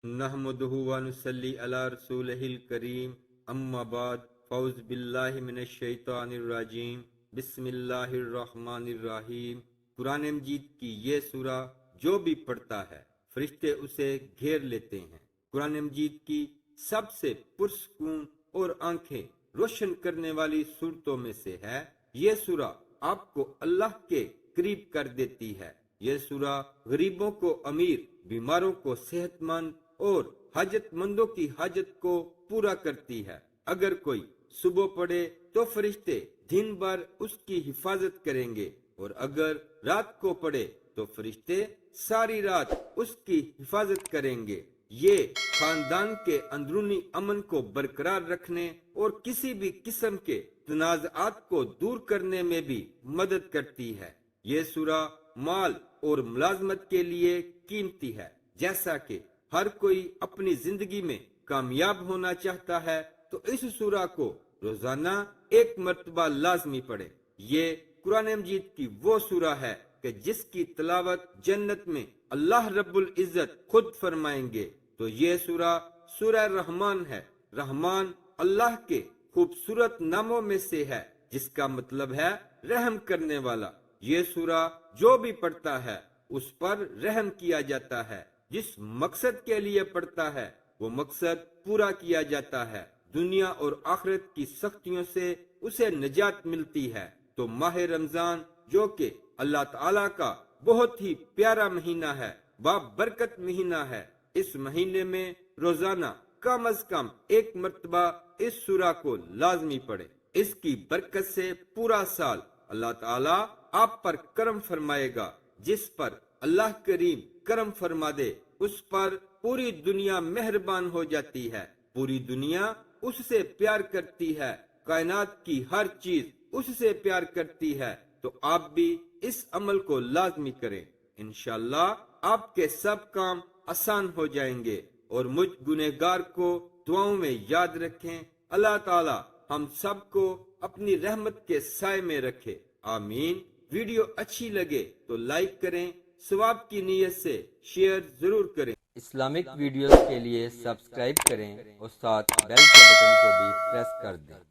نحمدہ و نصلی علی رسولہ الکریم، اما بعد، فاعوذ باللہ من الشیطان الرجیم، بسم اللہ الرحمن الرحیم۔ قرآن مجید کی یہ سورہ جو بھی پڑھتا ہے فرشتے اسے گھیر لیتے ہیں۔ قرآن مجید کی سب سے پرسکون اور آنکھیں روشن کرنے والی صورتوں میں سے ہے۔ یہ سورہ آپ کو اللہ کے قریب کر دیتی ہے۔ یہ سورہ غریبوں کو امیر، بیماروں کو صحت مند اور حاجت مندوں کی حاجت کو پورا کرتی ہے۔ اگر کوئی صبح پڑھے تو فرشتے دن بھر اس کی حفاظت کریں گے، اور اگر رات کو پڑھے تو فرشتے ساری رات اس کی حفاظت کریں گے۔ یہ خاندان کے اندرونی امن کو برقرار رکھنے اور کسی بھی قسم کے تنازعات کو دور کرنے میں بھی مدد کرتی ہے۔ یہ سورہ مال اور ملازمت کے لیے قیمتی ہے۔ جیسا کہ ہر کوئی اپنی زندگی میں کامیاب ہونا چاہتا ہے تو اس سورہ کو روزانہ ایک مرتبہ لازمی پڑھے۔ یہ قرآن مجید کی وہ سورہ ہے کہ جس کی تلاوت جنت میں اللہ رب العزت خود فرمائیں گے۔ تو یہ سورہ سورہ رحمان ہے۔ رحمان اللہ کے خوبصورت ناموں میں سے ہے، جس کا مطلب ہے رحم کرنے والا۔ یہ سورہ جو بھی پڑھتا ہے اس پر رحم کیا جاتا ہے۔ جس مقصد کے لیے پڑھتا ہے وہ مقصد پورا کیا جاتا ہے۔ دنیا اور آخرت کی سختیوں سے اسے نجات ملتی ہے۔ تو ماہ رمضان جو کہ اللہ تعالیٰ کا بہت ہی پیارا مہینہ ہے، بابرکت مہینہ ہے، اس مہینے میں روزانہ کم از کم ایک مرتبہ اس سورہ کو لازمی پڑھے۔ اس کی برکت سے پورا سال اللہ تعالیٰ آپ پر کرم فرمائے گا۔ جس پر اللہ کریم کرم فرما دے اس پر پوری دنیا مہربان ہو جاتی ہے۔ پوری دنیا اس سے پیار کرتی ہے، کائنات کی ہر چیز اس سے پیار کرتی ہے۔ تو آپ بھی اس عمل کو لازمی کریں، انشاءاللہ آپ کے سب کام آسان ہو جائیں گے۔ اور مجھ گنہگار کو دعاؤں میں یاد رکھیں۔ اللہ تعالی ہم سب کو اپنی رحمت کے سائے میں رکھے، آمین۔ ویڈیو اچھی لگے تو لائک کریں، ثواب کی نیت سے شیئر ضرور کریں۔ اسلامک ویڈیوز کے لیے سبسکرائب کریں اور ساتھ بیل کے بٹن کو بھی پریس کر دیں۔